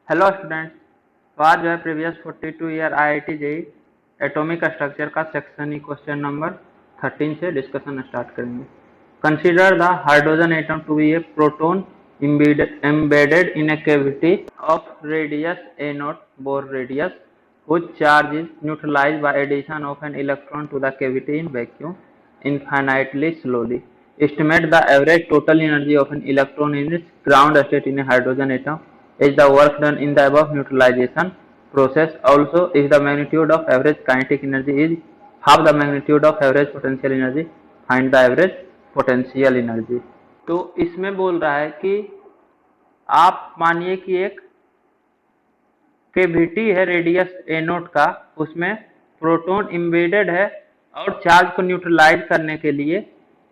Hello students. तो आज जो है previous 42 year IIT JEE atomic structure का सेक्शन ही क्वेश्चन नंबर 13 से डिस्कशन स्टार्ट करेंगे। Consider the hydrogen atom to be a proton embedded in a cavity of radius a naught Bohr radius whose charge is neutralized by addition of an electron to the cavity in vacuum infinitely slowly. Estimate the average total energy of an electron in its ground state in a hydrogen atom is the work done in the above neutralization process. Also, if the magnitude of average kinetic energy is half the magnitude of average potential energy, find the average potential energy. तो इसमें बोल रहा है कि आप मानिए कि एक कैविटी है रेडियस ए नोट का, उसमें प्रोटॉन इम्बेडेड है और चार्ज को न्यूट्रलाइज करने के लिए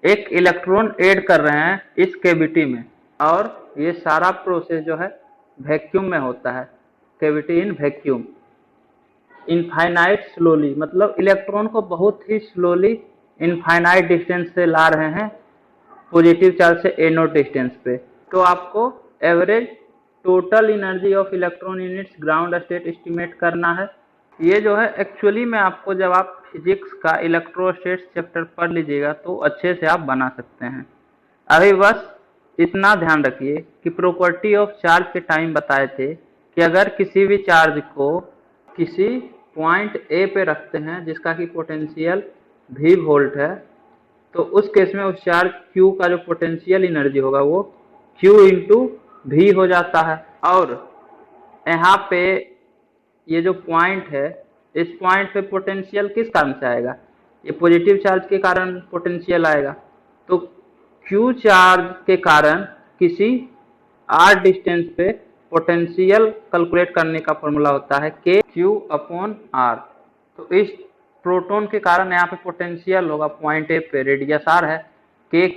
एक इलेक्ट्रॉन ऐड कर रहे हैं इस कैविटी में, और ये सारा प्रोसेस जो है वैक्यूम में होता है, cavity in vacuum. Infinite slowly मतलब इलेक्ट्रॉन को बहुत ही स्लोली इनफाइनाइट डिस्टेंस से ला रहे हैं पॉजिटिव चार्ज से ए नोट डिस्टेंस पे। तो आपको average total energy of electron in its ground state estimate करना है। ये जो है एक्चुअली में आपको जब आप फिजिक्स का इलेक्ट्रोस्टैटिक्स चैप्टर पढ़ लीजिएगा तो अच्छे से आप बना सकते हैं। अभी बस इतना ध्यान रखिए कि प्रॉपर्टी ऑफ चार्ज के टाइम बताए थे कि अगर किसी भी चार्ज को किसी पॉइंट ए पे रखते हैं जिसका कि पोटेंशियल v वोल्ट है, तो उस केस में उस चार्ज Q का जो पोटेंशियल एनर्जी होगा वो Q इंटू वी हो जाता है। और यहाँ पे ये जो पॉइंट है, इस पॉइंट पे पोटेंशियल किस कारण से आएगा? ये पॉजिटिव चार्ज के कारण पोटेंशियल आएगा। तो Q चार्ज के कारण किसी r डिस्टेंस पे पोटेंशियल कैलकुलेट करने का फॉर्मूला होता है k Q अपॉन r। तो इस प्रोटॉन के कारण यहाँ पे पोटेंशियल होगा पॉइंट ए पे, रेडियस r है, k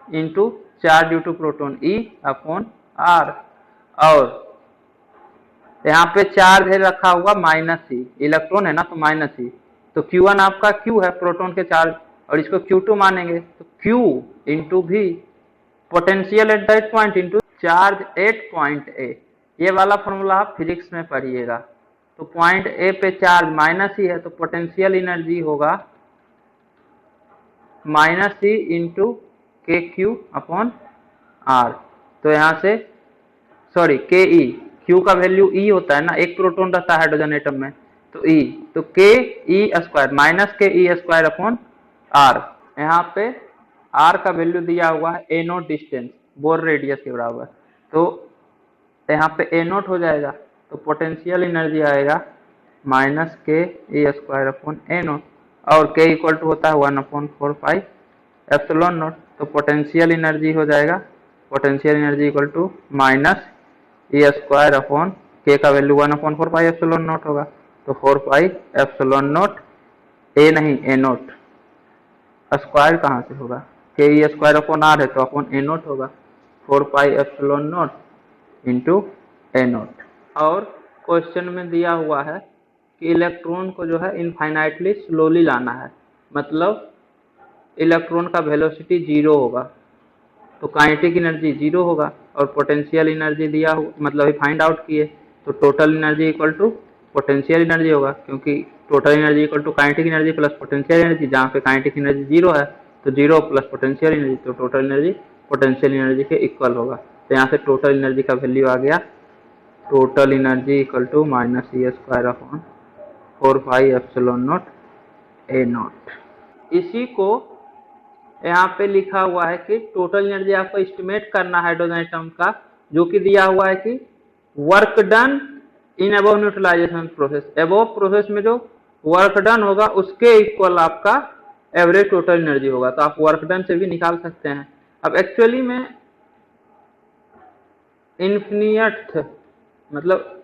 into charge due to proton E upon r। और यहाँ पे चार्ज है रखा हुआ -e, इलेक्ट्रॉन है ना तो -e, तो Q1 आपका Q है प्रोटॉन के चार्ज, और इसको Q2 मानेंगे तो Q into v, potential at that point into charge at point A. ये वाला फॉर्मूला आप फिजिक्स में पढ़िएगा। तो पॉइंट ए पे चार्ज -e है तो पोटेंशियल एनर्जी होगा -e इंटू के क्यू अपॉन आर। तो यहाँ से सॉरी के ई, क्यू का वैल्यू ई होता है ना, एक प्रोटॉन रहता है हाइड्रोजन एटम में, तो ई, तो के ई स्क्वायर माइनस के ई स्क्वायर अपॉन आर। यहाँ पे आर का वैल्यू दिया हुआ है ए नोट डिस्टेंस बोर रेडियस के बराबर, तो यहाँ पे ए नोट हो जाएगा, तो पोटेंशियल एनर्जी आएगा माइनस के ई स्क्वायर अपॉन ए नोट, और के इक्वल टू होता है 1/4 पाई एप्सिलॉन नोट। तो पोटेंशियल एनर्जी हो जाएगा, potential energy equal to minus E square upon K का वैल्यू 1/4 पाई एप्सिलॉन नोट होगा, तो 4 पाई एप्सिलॉन नोट ए नहीं ए नोट, स्क्वायर कहाँ से होगा, के ई स्क्वायर अपॉन आर है तो अपॉन ए नोट होगा, 4 pi epsilon naught into a naught. और क्वेश्चन में दिया हुआ है कि इलेक्ट्रॉन को जो है इनफाइनाइटली स्लोली लाना है, मतलब इलेक्ट्रॉन का वेलोसिटी 0 होगा, तो काइनेटिक एनर्जी 0 होगा, और पोटेंशियल एनर्जी दिया हो मतलब फाइंड आउट किए, तो total energy equal to potential energy होगा, क्योंकि total energy equal to kinetic energy plus potential energy, जहाँ पे काइनेटिक एनर्जी 0 है तो 0 प्लस पोटेंशियल एनर्जी, तो टोटल एनर्जी पोटेंशियल एनर्जी के इक्वल होगा। तो यहाँ से टोटल एनर्जी का वैल्यू आ गया, total energy equal to minus E square upon 4 pi epsilon naught A naught. इसी को यहाँ पे लिखा हुआ है कि टोटल एनर्जी आपको एस्टिमेट करना है हाइड्रोजन एटम का, जो कि दिया हुआ है कि work done in above neutralization process, above process में जो वर्क डन होगा उसके इक्वल आपका एवरेज टोटल एनर्जी होगा, तो आप वर्क डन से भी निकाल सकते हैं। अब एक्चुअली में इन्फिनिट मतलब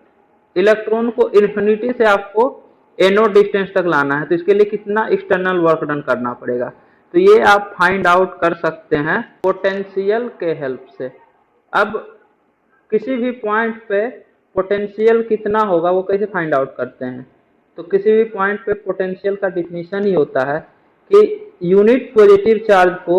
इलेक्ट्रॉन को इन्फिनिटी से आपको एनोड डिस्टेंस तक लाना है, तो इसके लिए कितना एक्सटर्नल वर्क डन करना पड़ेगा, तो ये आप फाइंड आउट कर सकते हैं पोटेंशियल के हेल्प से। अब किसी भी पॉइंट पे पोटेंशियल कितना होगा वो कैसे फाइंड आउट करते हैं, तो किसी भी पॉइंट पे पोटेंशियल का डिफिनीशन ही होता है कि यूनिट पॉजिटिव चार्ज को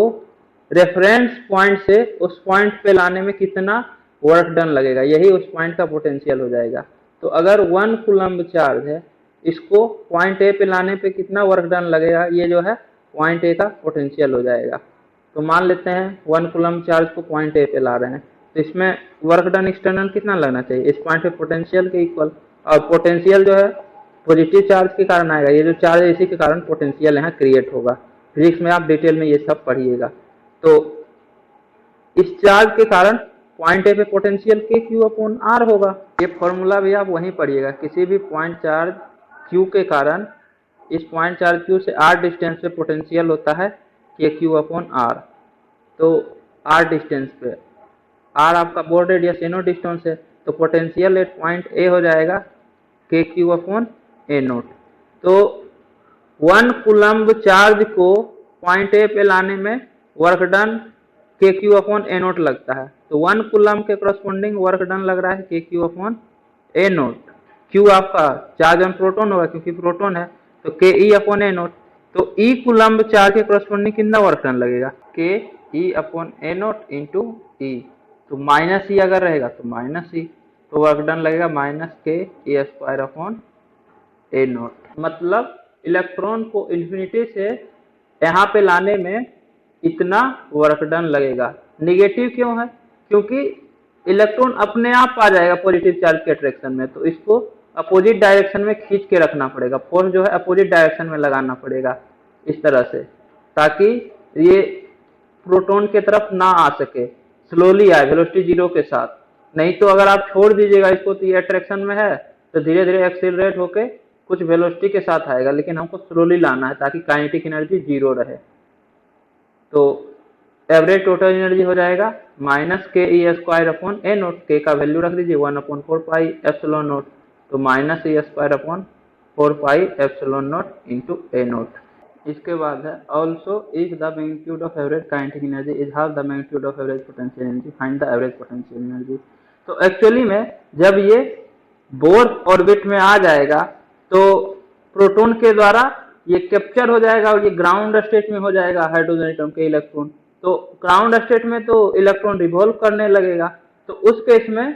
रेफरेंस पॉइंट से उस पॉइंट पे लाने में कितना वर्क डन लगेगा, यही उस पॉइंट का पोटेंशियल हो जाएगा। तो अगर 1 कूलम्ब चार्ज है, इसको पॉइंट ए पे लाने पे कितना वर्क डन लगेगा, ये जो है पॉइंट ए का पोटेंशियल हो जाएगा। तो मान लेते हैं 1 कूलम्ब चार्ज को पॉइंट ए पे ला रहे हैं, तो इसमें वर्क डन एक्सटर्नल कितना लगना चाहिए, इस पॉइंट पे पोटेंशियल के इक्वल। और पोटेंशियल जो है पॉजिटिव चार्ज के कारण आएगा, ये जो चार्ज है इसी के कारण पोटेंशियल यहाँ क्रिएट होगा। फिजिक्स में आप डिटेल में ये सब पढ़िएगा। तो इस चार्ज के कारण पॉइंट ए पे पोटेंशियल के क्यू अपॉन आर होगा। ये फॉर्मूला भी आप वहीं पढ़िएगा, किसी भी पॉइंट चार्ज क्यू के कारण इस पॉइंट चार्ज क्यू से आर डिस्टेंस पे पोटेंशियल होता है के क्यू अपॉन आर। तो आर डिस्टेंस पे, आर आपका बोर्ड रेडियस एनो डिस्टेंस है, तो पोटेंशियल एट पॉइंट ए हो जाएगा के क्यू अपॉन ए नोट। तो 1 कूलम्ब चार्ज को पॉइंट ए पे लाने में वर्क डन के क्यू अपॉन ए नोट लगता है। तो 1 कूलम्ब के करस्पॉन्डिंग वर्क डन लग रहा है के क्यू अपॉन ए नोट। क्यू आपका चार्ज ऑन प्रोटोन होगा क्योंकि प्रोटोन है, तो के ई अपॉन ए नोट। तो ई कूलम्ब चार्ज के करस्पॉन्डिंग कितना वर्क डन लगेगा, के ई अपॉन ए नोट इंटू ई। तो माइनस ई अगर रहेगा तो माइनस ई, तो वर्क डन लगेगा माइनस के ई स्क्वायर अपॉन ए नोट। मतलब इलेक्ट्रॉन को इन्फिनिटी से यहाँ पे लाने में इतना वर्क डन लगेगा। निगेटिव क्यों है, क्योंकि इलेक्ट्रॉन अपने आप आ जाएगा पॉजिटिव चार्ज के अट्रैक्शन में, तो इसको अपोजिट डायरेक्शन में खींच के रखना पड़ेगा, फोर्स जो है अपोजिट डायरेक्शन में लगाना पड़ेगा इस तरह से, ताकि ये प्रोटॉन के तरफ ना आ सके, स्लोली आए वेलोसिटी जीरो के साथ। नहीं तो अगर आप छोड़ दीजिएगा इसको तो ये अट्रैक्शन में है तो धीरे धीरे एक्सीलरेट होके कुछ वेलोसिटी के साथ आएगा, लेकिन हमको स्लोली लाना है ताकि काइनेटिक एनर्जी जीरो रहे। तो एवरेज टोटल एनर्जी हो जाएगा माइनस के ई स्क्वायर अपॉन ए नोट। के का वैल्यू रख दीजिए 1/4 पाई एप्सिलॉन नोट, तो minus E square upon 4 pi epsilon naught into a naught. इसके बाद है also if the magnitude of average kinetic energy is half the magnitude of average potential energy, find the average potential energy. तो actually में जब ये Bohr orbit में आ जाएगा तो प्रोटॉन के द्वारा ये कैप्चर हो जाएगा और ये ग्राउंड स्टेट में हो जाएगा हाइड्रोजन एटम के इलेक्ट्रॉन। तो ग्राउंड स्टेट में तो इलेक्ट्रॉन रिवॉल्व करने लगेगा, तो उस केस में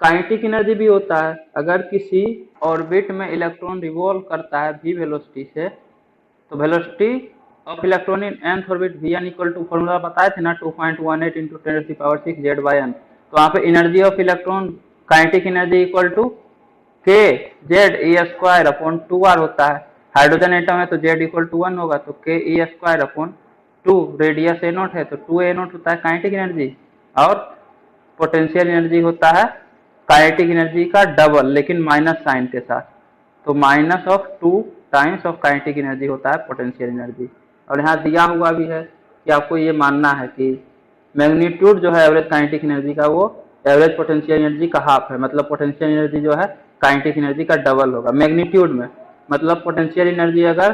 काइनेटिक एनर्जी भी होता है। अगर किसी ऑर्बिट में इलेक्ट्रॉन रिवॉल्व करता है v वेलोसिटी से, तो velocity of electron in nth orbit vn equal to, formula बताए थे ना 2.18 इंटू 10⁻⁶ z/n। तो वहाँ पे energy of electron kinetic energy equal to K Z E square upon 2r होता है। हाइड्रोजन एटम है तो z इक्वल टू 1 होगा, तो के ई स्क्वायर अपॉन 2, रेडियस ए नोट है तो 2 ए नोट होता है काइनेटिक एनर्जी, और पोटेंशियल एनर्जी होता है काइनेटिक एनर्जी का डबल लेकिन माइनस साइन के साथ। तो minus of 2 times of kinetic energy होता है पोटेंशियल एनर्जी। और यहाँ दिया हुआ भी है कि आपको ये मानना है कि मैग्नीट्यूड जो है एवरेज काइनेटिक एनर्जी का वो एवरेज पोटेंशियल एनर्जी का हाफ है, मतलब पोटेंशियल एनर्जी जो है काइनेटिक एनर्जी का डबल होगा मैग्नीट्यूड में। मतलब पोटेंशियल एनर्जी अगर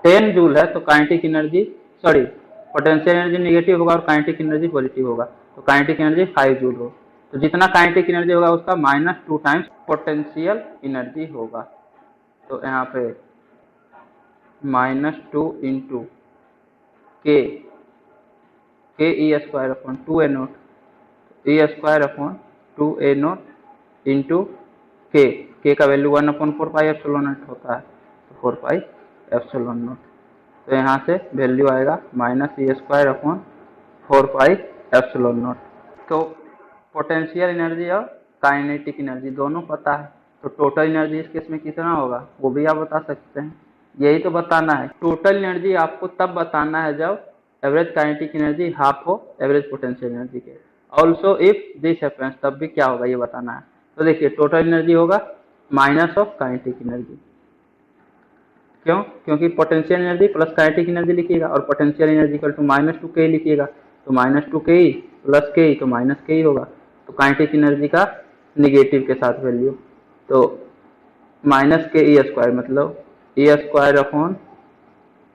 10 जूल है तो kinetic energy, sorry, potential energy negative होगा और काइनेटिक एनर्जी पॉजिटिव होगा, तो काइनेटिक एनर्जी 5 जूल हो। तो जितना काइनेटिक एनर्जी होगा उसका -2 टाइम्स पोटेंशियल एनर्जी होगा। तो यहाँ पे -2 इंटू के ई स्क्वायर अपॉन 2 ए नोट, ई स्क्वायर अपॉन 2 ए नोट इंटू के का वैल्यू 1/4 पाई एप्सिलॉन नोट होता है, तो 4 पाई एप्सिलॉन नोट। तो यहाँ से वैल्यू आएगा माइनस ई square upon 4 pi epsilon naught. तो पोटेंशियल एनर्जी और काइनेटिक एनर्जी दोनों पता है, तो टोटल एनर्जी इस केस में कितना होगा वो भी आप बता सकते हैं। यही तो बताना है, टोटल एनर्जी आपको तब बताना है जब एवरेज काइनेटिक एनर्जी हाफ हो एवरेज पोटेंशियल एनर्जी के। ऑल्सो इफ दिस हैपेंस, तब भी क्या होगा ये बताना है। तो देखिए टोटल एनर्जी होगा माइनस ऑफ काइनेटिक एनर्जी। क्यों? क्योंकि potential energy plus kinetic energy लिखिएगा और पोटेंशियल एनर्जी इक्वल टू -2 के लिखिएगा, तो -2 के प्लस के तो माइनस के होगा। तो काइनेटिक एनर्जी का निगेटिव के साथ वैल्यू, तो माइनस के ई स्क्वायर, मतलब e square upon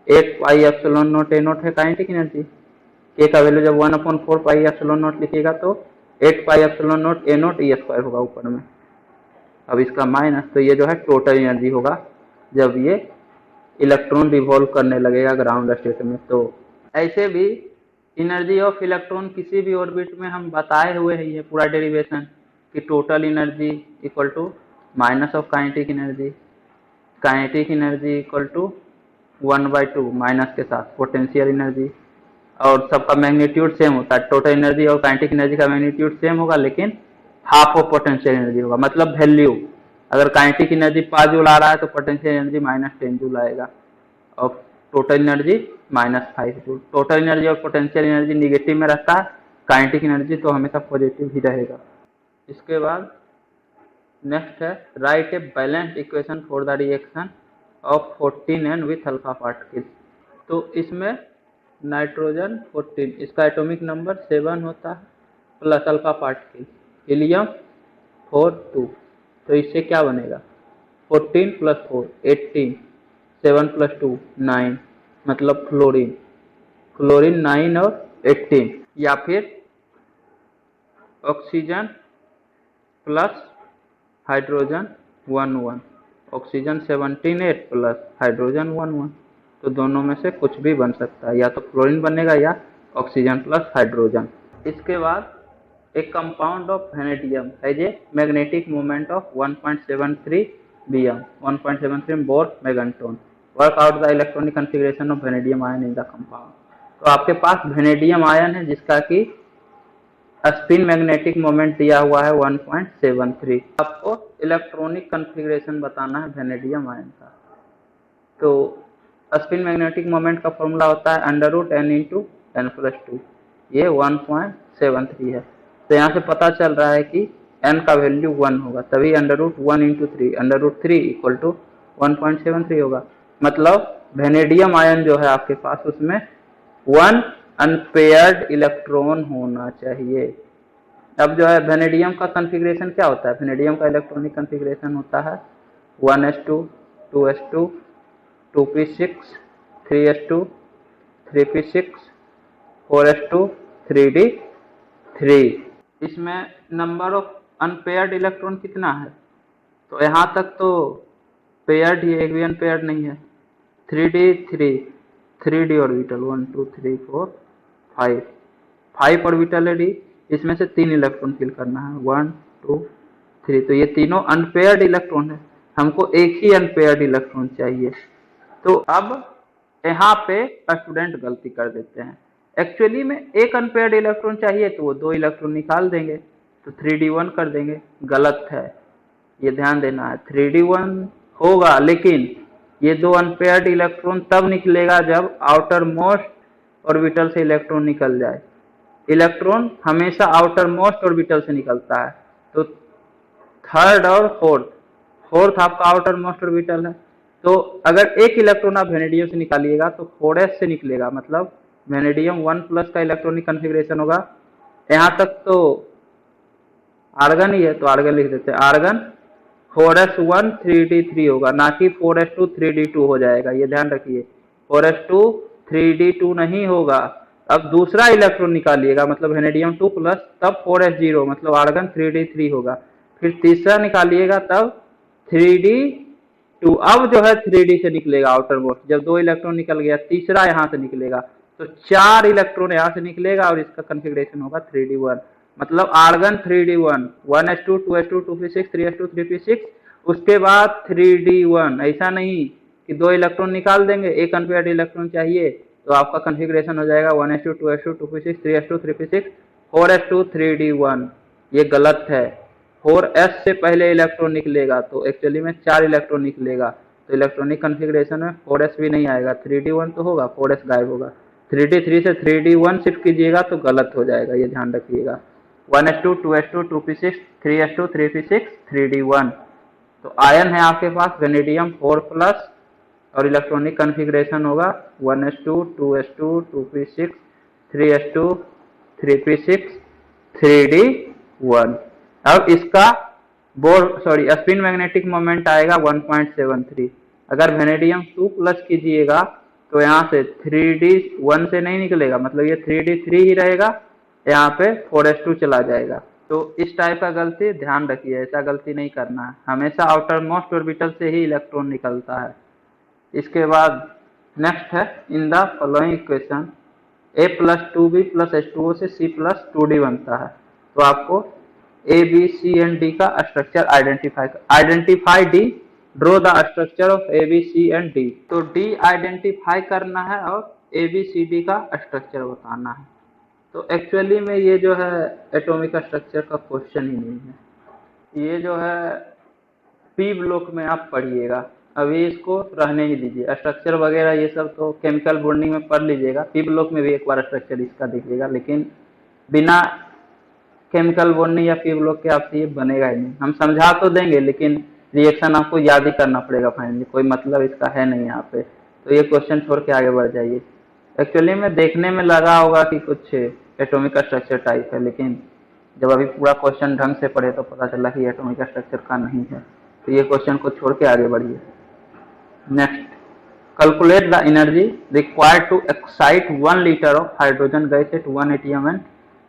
8 pi epsilon naught ए नोट है काइनेटिक एनर्जी। के का वैल्यू जब 1/4 पाई एप्सिलॉन नोट लिखिएगा तो 8 पाई एप्सिलॉन नोट ए नोट ई स्क्वायर होगा ऊपर में। अब इसका माइनस, तो ये जो है टोटल एनर्जी होगा जब ये इलेक्ट्रॉन रिवॉल्व करने लगेगा ग्राउंड स्टेट में। तो ऐसे भी एनर्जी ऑफ इलेक्ट्रॉन किसी भी ऑर्बिट में हम बताए हुए हैं ये पूरा डेरिवेशन कि total energy equal to minus of kinetic energy equal to 1/2 minus के साथ पोटेंशियल एनर्जी, और सबका मैग्नीट्यूड सेम होता है। टोटल एनर्जी और काइनेटिक एनर्जी का मैग्नीट्यूड सेम होगा लेकिन हाफ ऑफ पोटेंशियल एनर्जी होगा, मतलब वैल्यू। अगर काइनेटिक एनर्जी 5 जूल आ रहा है तो पोटेंशियल एनर्जी -10 जूल आएगा और total energy -5 joule. Total energy और पोटेंशियल एनर्जी निगेटिव में रहता है, काइनेटिक एनर्जी तो हमेशा पॉजिटिव ही रहेगा। इसके बाद नेक्स्ट है right a balanced equation for the reaction of 14N with alpha particle. तो इसमें नाइट्रोजन 14, इसका एटॉमिक नंबर 7 होता है, प्लस अल्फा पार्टिकल हीलियम 4 2। तो इससे क्या बनेगा 14 + 4 18, 7 + 2 9, मतलब क्लोरीन 9 और 18। या फिर oxygen plus hydrogen 1 oxygen 17 plus hydrogen 1 तो दोनों में से कुछ भी बन सकता है, या तो क्लोरीन बनेगा या ऑक्सीजन प्लस हाइड्रोजन। इसके बाद एक compound of vanadium has a magnetic moment of 1.73 bm 1.73 Bohr magneton. Work out the electronic configuration of vanadium ion in the compound. तो आपके पास वेनेडियम आयन है जिसका कि स्पिन मैग्नेटिक मोमेंट दिया हुआ है 1.73। आपको इलेक्ट्रॉनिक कॉन्फ़िगरेशन बताना है वेनेडियम आयन का। तो स्पिन मैग्नेटिक मोमेंट का फॉर्मूला होता है √n × n+2, ये 1.73 है। तो यहाँ से पता चल रहा है कि n का वैल्यू 1 होगा, तभी √1 × 3 √3 = 1.73 होगा। मतलब वेनेडियम आयन जो है आपके पास उसमें 1 अनपेयर्ड इलेक्ट्रॉन होना चाहिए। अब जो है वेनेडियम का कॉन्फ़िगरेशन क्या होता है, वेनेडियम का इलेक्ट्रॉनिक कॉन्फ़िगरेशन होता है 1s2 2s2 2p6 3s2 3p6 4s2 3d3। इसमें नंबर ऑफ अनपेयर्ड इलेक्ट्रॉन कितना है, तो यहाँ तक तो पेयर्ड ही, एक भी अनपेयर्ड नहीं है। 3d ऑर्बिटल 1 2 3 4 5 ऑर्बिटल है डी, इसमें से 3 इलेक्ट्रॉन फिल करना है 1 2 3। तो ये तीनों अनपेयर्ड इलेक्ट्रॉन है, हमको एक ही अनपेयर्ड इलेक्ट्रॉन चाहिए। तो अब यहाँ पे स्टूडेंट गलती कर देते हैं, एक्चुअली में एक अनपेयर्ड इलेक्ट्रॉन चाहिए तो वो 2 इलेक्ट्रॉन निकाल देंगे, तो 3d1 कर देंगे। गलत है, ये ध्यान देना है। 3d1 होगा लेकिन ये 2 अनपेयर्ड इलेक्ट्रॉन तब निकलेगा जब आउटर मोस्ट ऑर्बिटल से इलेक्ट्रॉन निकल जाए। इलेक्ट्रॉन हमेशा आउटर मोस्ट ऑर्बिटल से निकलता है, तो थर्ड और फोर्थ आपका आउटर मोस्ट ऑर्बिटल है। तो अगर एक इलेक्ट्रॉन आप वेनेडियम से निकालिएगा तो 4s से निकलेगा, मतलब वेनेडियम 1+ का इलेक्ट्रॉनिक कॉन्फ़िगरेशन होगा। यहाँ तक तो आर्गन ही है तो आर्गन लिख देते हैं, आर्गन 4s1 3d3 होगा, ना कि 4s2 3d2 हो जाएगा, ये ध्यान रखिए। 4s2 3d2 नहीं होगा। अब दूसरा इलेक्ट्रॉन निकालिएगा, मतलब वेनेडियम 2+, तब 4s0 मतलब आर्गन 3d3 होगा। फिर तीसरा निकालिएगा तब 3d2, अब जो है 3d से निकलेगा आउटर मोस्ट। जब 2 इलेक्ट्रॉन निकल गया, तीसरा यहाँ से निकलेगा, तो 4 इलेक्ट्रॉन यहाँ से निकलेगा और इसका कॉन्फ़िगरेशन होगा 3d1, मतलब argon 3d1 1s2 2s2 2p6 3s2 3p6, उसके बाद 3d1। ऐसा नहीं कि 2 इलेक्ट्रॉन निकाल देंगे, एक अनपेयर्ड इलेक्ट्रॉन चाहिए, तो आपका कॉन्फ़िगरेशन हो जाएगा 1s2 2s2 2p6 3s2 3p6 4s2 3d1। ये गलत है, 4s से पहले इलेक्ट्रॉन निकलेगा तो एक्चुअली में 4 इलेक्ट्रॉन निकलेगा, तो इलेक्ट्रॉनिक कॉन्फ़िगरेशन में 4s भी नहीं आएगा, 3d1 तो होगा, 4s गायब होगा। 3d3 से 3d1 शिफ्ट कीजिएगा तो गलत हो जाएगा, ये ध्यान रखिएगा। 1s2 2s2 2p6 3s2 3p6 3d1। तो आयन है आपके पास वेनेडियम 4+ और इलेक्ट्रॉनिक कॉन्फ़िगरेशन होगा 1s2 2s2 2p6 3s2 3p6 3d1। अब इसका स्पिन मैग्नेटिक मोमेंट आएगा 1.73। अगर वेनेडियम 2+ कीजिएगा तो यहाँ से 3d1 से नहीं निकलेगा, मतलब ये 3d3 ही रहेगा, यहाँ पे 4s2 चला जाएगा। तो इस टाइप का गलती ध्यान रखिए, ऐसा गलती नहीं करना है, हमेशा आउटर मोस्ट ऑर्बिटल से ही इलेक्ट्रॉन निकलता है। इसके बाद नेक्स्ट है in the following equation A plus 2B plus H2O से C प्लस 2D बनता है। तो आपको A, B, C and D का structure identify D, draw the structure of A, B, C and D। तो D आइडेंटिफाई करना है और A, B, C, D का स्ट्रक्चर बताना है। तो एक्चुअली में ये जो है एटॉमिक स्ट्रक्चर का क्वेश्चन ही नहीं है, ये जो है पी ब्लॉक में आप पढ़िएगा। अभी इसको रहने ही दीजिए, स्ट्रक्चर वगैरह ये सब तो केमिकल बॉन्डिंग में पढ़ लीजिएगा, पी ब्लॉक में भी एक बार स्ट्रक्चर इसका देखिएगा, लेकिन बिना केमिकल बॉन्डिंग या पी ब्लॉक के आपसे ये बनेगा ही नहीं। हम समझा तो देंगे लेकिन रिएक्शन आपको याद ही करना पड़ेगा फाइनली, कोई मतलब इसका है नहीं यहाँ पे। तो ये क्वेश्चन छोड़ के आगे बढ़ जाइए। एक्चुअली में देखने में लगा होगा कि कुछ एटॉमिक स्ट्रक्चर टाइप है, लेकिन जब अभी पूरा क्वेश्चन ढंग से पढ़े तो पता चला कि एटॉमिक स्ट्रक्चर का नहीं है। तो ये क्वेश्चन को छोड़ के आगे बढ़िए। Next, calculate the energy required to excite 1 litre of hydrogen gas at 1 atm and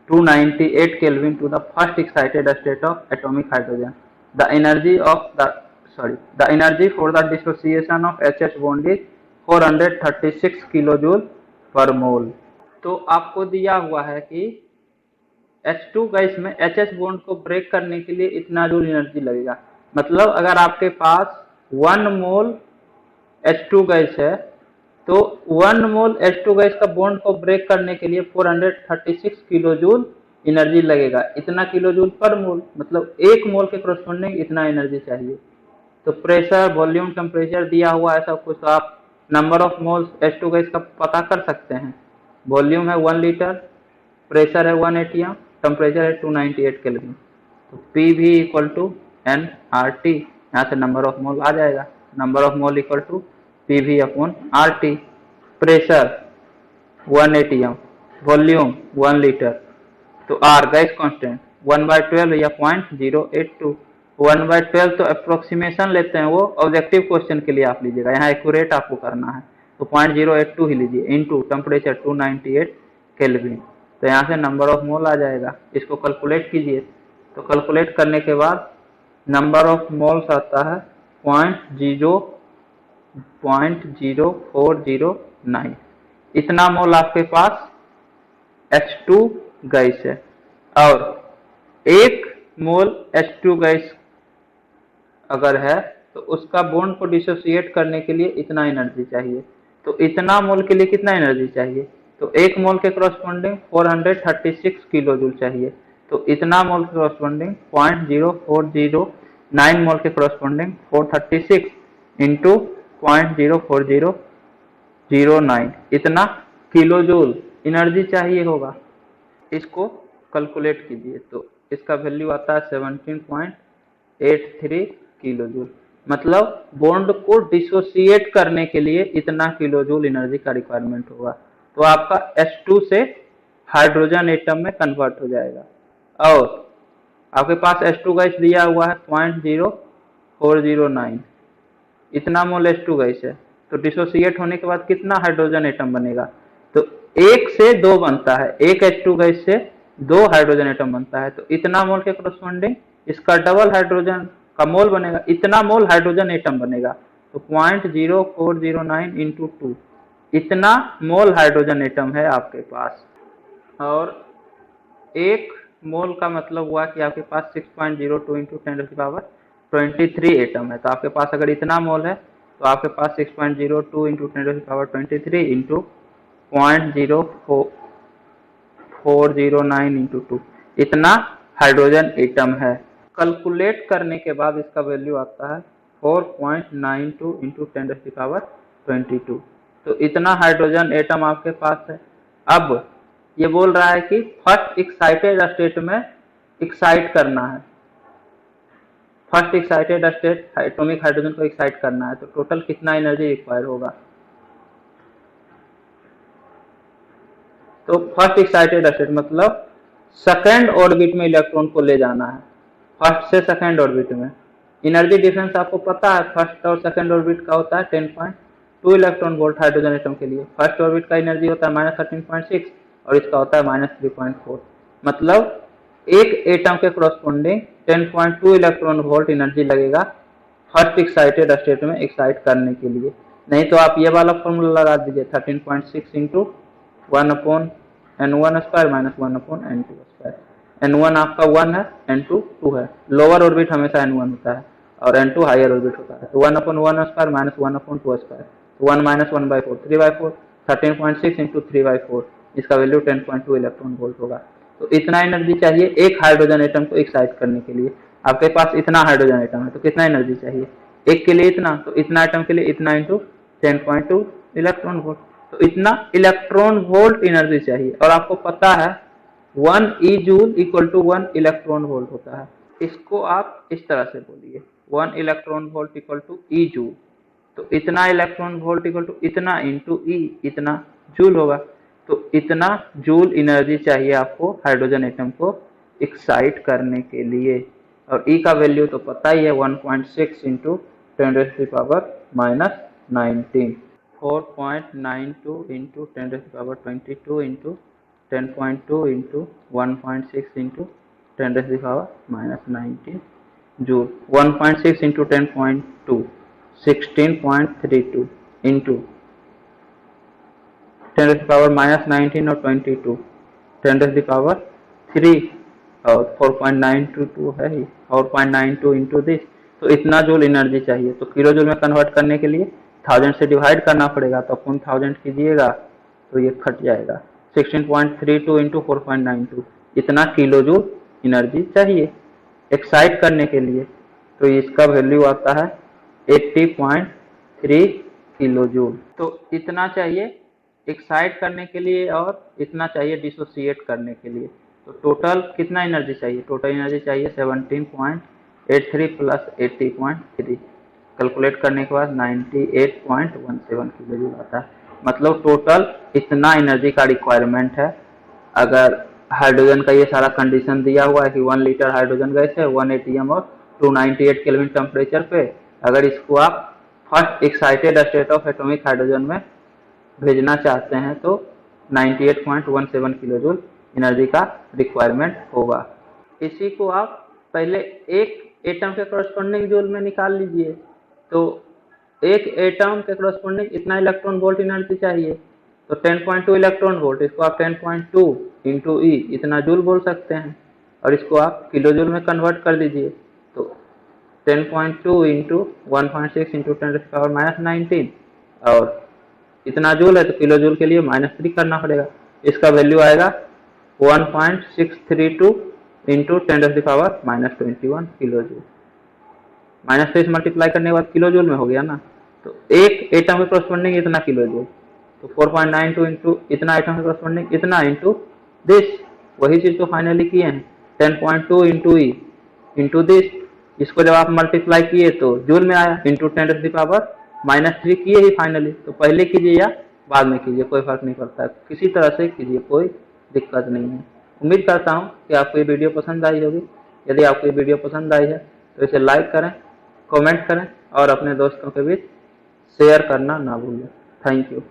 298 Kelvin to the first excited state of atomic hydrogen. The energy for the dissociation of HH bond is 436 kilojoule per mole. तो आपको दिया हुआ है कि H2 gas में HH bond को break करने के लिए इतना जूल एनर्जी लगेगा। मतलब अगर आपके पास 1 मोल H2 गैस है तो 1 मोल H2 गैस का बॉन्ड को ब्रेक करने के लिए 436 किलो जूल एनर्जी लगेगा। इतना किलो जूल पर मोल, मतलब 1 मोल के corresponding इतना एनर्जी चाहिए। तो प्रेशर, वॉल्यूम, टेम्परेचर दिया हुआ है सब कुछ, तो आप number of moles H2 gas का पता कर सकते हैं। वॉल्यूम है 1 लीटर, प्रेशर है 1 atm, टेम्परेचर है 298 केल्विन। तो पी भी equal to N R T, यहाँ से नंबर ऑफ मोल आ जाएगा। Number of mole equal to P V upon R T. Pressure 1 atm, volume 1 litre, तो आर गैस कांस्टेंट 1/12 या 0.082। 1/12 तो अप्रोक्सीमेशन लेते हैं, वो ऑब्जेक्टिव क्वेश्चन के लिए आप लीजिएगा, यहाँ एक्यूरेट आपको करना है तो 0.082 ही लीजिए, इनटू टेम्परेचर 298 केल्विन। तो यहाँ से नंबर ऑफ मोल आ जाएगा। इसको कैलकुलेट कीजिए, तो कैलकुलेट करने के बाद नंबर ऑफ मोल्स आता है 0.0409। इतना मोल आपके पास H2 गैस है और 1 मोल H2 गैस अगर है तो उसका बॉन्ड को डिसोसिएट करने के लिए इतना एनर्जी चाहिए। तो इतना मोल के लिए कितना एनर्जी चाहिए, तो 1 मोल के करस्पॉन्डिंग 436 किलो जूल चाहिए। तो इतना मोल के करस्पॉन्डिंग 0.0409 मोल के करस्पॉन्डिंग 436 इंटू 0.04009, इतना किलो जूल एनर्जी चाहिए होगा। इसको कैलकुलेट कीजिए तो इसका वैल्यू आता है 17.83 किलो जूल। मतलब बॉन्ड को डिसोसिएट करने के लिए इतना किलो जूल एनर्जी का रिक्वायरमेंट होगा। तो आपका H2 से हाइड्रोजन एटम में कन्वर्ट हो जाएगा और आपके पास H2 गैस दिया हुआ है 0.0409, इतना मोल H2 गैस है। तो डिसोसिएट होने के बाद कितना हाइड्रोजन एटम बनेगा, तो 1 से 2 बनता है, एक H2 गैस से 2 हाइड्रोजन एटम बनता है। तो इतना मोल के करस्पॉन्डिंग इसका डबल हाइड्रोजन का मोल बनेगा, इतना मोल हाइड्रोजन एटम बनेगा। तो 0.0409 इंटू 2, इतना मोल हाइड्रोजन एटम है आपके पास। और 1 मोल का मतलब हुआ कि आपके पास 6.02 इंटू 10⁻23 एटम है। तो आपके पास अगर इतना मोल है तो आपके पास 6.02 इंटू 10⁻23 इंटू 0.0409 इंटू 2, इतना हाइड्रोजन एटम है। कैलकुलेट करने के बाद इसका वैल्यू आता है 4.92 इंटू 10⁻22। तो इतना हाइड्रोजन एटम आपके पास है। अब ये बोल रहा है कि फर्स्ट एक्साइटेड स्टेट में एक्साइट करना है, first excited state atomic hydrogen को एक्साइट करना है। तो टोटल कितना एनर्जी रिक्वायर होगा, तो फर्स्ट एक्साइटेड स्टेट मतलब सेकेंड ऑर्बिट में इलेक्ट्रॉन को ले जाना है, फर्स्ट से सेकेंड ऑर्बिट में। एनर्जी डिफरेंस आपको पता है, फर्स्ट और सेकेंड ऑर्बिट का होता है 10.2 इलेक्ट्रॉन वोल्ट हाइड्रोजन एटम के लिए। फर्स्ट ऑर्बिट का एनर्जी होता है -13.6 और इसका होता है -3.4। मतलब एक एटम के करस्पॉन्डिंग 10.2 इलेक्ट्रॉन वोल्ट एनर्जी लगेगा फर्स्ट एक्साइटेड स्टेट में एक्साइट करने के लिए। नहीं तो आप ये वाला फॉर्मूला लगा दीजिए, 13.6 into 1/n1² minus 1/n2²। n1 आपका 1 है, n2 2 है। लोअर ऑर्बिट हमेशा n1 होता है और n2 हायर ऑर्बिट होता है। तो 1/1² माइनस 1/2²। 1 माइनस 1/4 3/4। 13.6 इंटू 3/4, इसका वैल्यू 10.2 इलेक्ट्रॉन वोल्ट होगा। तो इतना एनर्जी चाहिए एक हाइड्रोजन एटम को एक्साइट करने के लिए। आपके पास इतना हाइड्रोजन एटम है तो कितना एनर्जी चाहिए? एक के लिए इतना, तो इतना एटम के लिए इतना इंटू 10.2 इलेक्ट्रॉन वोल्ट। तो इतना इलेक्ट्रॉन वोल्ट एनर्जी चाहिए। और आपको पता है 1 e joule equal to 1 electron volt होता है। इसको आप इस तरह से बोलिए 1 electron volt equal to e joule. तो इतना इलेक्ट्रॉन वोल्ट इक्वल टू इतना इंटू ई, इतना जूल होगा। तो इतना जूल एनर्जी चाहिए आपको हाइड्रोजन एटम को एक्साइट करने के लिए। और ई का वैल्यू तो पता ही है 1.6 into 10⁻⁻19। 4.92 into 10⁻22 into 10.2 into 1.6 into 10⁻⁻19 joule. 1.6 into 10.2 16.32 into 10⁻⁻19 और 22 10⁻³ और 4.922 है ही, 4.92 इंटू दिस। तो इतना जूल एनर्जी चाहिए। तो किलो जूल में कन्वर्ट करने के लिए 1000 से डिवाइड करना पड़ेगा। तो अपन 1000 कीजिएगा तो ये कट जाएगा। 16.32 इंटू 4.92, इतना किलो जूल एनर्जी चाहिए एक्साइट करने के लिए। तो इसका वैल्यू आता है 80.3 किलो जूल। तो इतना चाहिए एक्साइट करने के लिए और इतना चाहिए डिसोसिएट करने के लिए। तो टोटल कितना एनर्जी चाहिए? टोटल एनर्जी चाहिए 17.83 प्लस 80.3, कैलकुलेट करने के बाद 98.17 किलो जूल आता है। मतलब टोटल इतना एनर्जी का रिक्वायरमेंट है। अगर हाइड्रोजन का ये सारा कंडीशन दिया हुआ है कि 1 लीटर हाइड्रोजन गैस है 1 एटीएम और 298 केल्विन टेम्परेचर पे, अगर इसको आप first excited state of atomic hydrogen में भेजना चाहते हैं तो 98.17 किलो जूल एनर्जी का रिक्वायरमेंट होगा। इसी को आप पहले एक एटम के कॉरस्पॉन्डिंग जूल में निकाल लीजिए। तो एक एटम के कॉरस्पॉन्डिंग इतना इलेक्ट्रॉन वोल्ट एनर्जी चाहिए। तो 10.2 इलेक्ट्रॉन वोल्ट, इसको आप 10.2 इंटू ई इतना जूल बोल सकते हैं। और इसको आप किलो जूल में कन्वर्ट कर दीजिए। तो 10.2 इंटू 1.6 इंटू 10⁻⁻19 और इतना जूल है तो किलो जूल के लिए -3 करना पड़ेगा। इसका वैल्यू आएगा 1.632 इंटू 10⁻⁻21 किलो जूल। -3 से मल्टीप्लाई करने के बाद किलो जूल में हो गया ना। तो एक एटम के कॉरस्पॉन्डिंग इतना किलो जूल। तो 4.92 इंटू इतना एटम के कॉरस्पॉन्डिंग इतना इंटू दिस, वही चीज तो फाइनली किए हैं। 10.2 इंटू ई इंटू दिस, इसको जब आप मल्टीप्लाई किए तो जूल में आया, इंटू 10⁻⁻3 किए ही फाइनली। तो पहले कीजिए या बाद में कीजिए, कोई फर्क नहीं पड़ता, किसी तरह से कीजिए, कोई दिक्कत नहीं है। उम्मीद करता हूँ कि आपको ये वीडियो पसंद आई होगी। यदि आपको ये वीडियो पसंद आई है तो इसे लाइक करें, कमेंट करें और अपने दोस्तों के बीच शेयर करना ना भूलें। Thank you.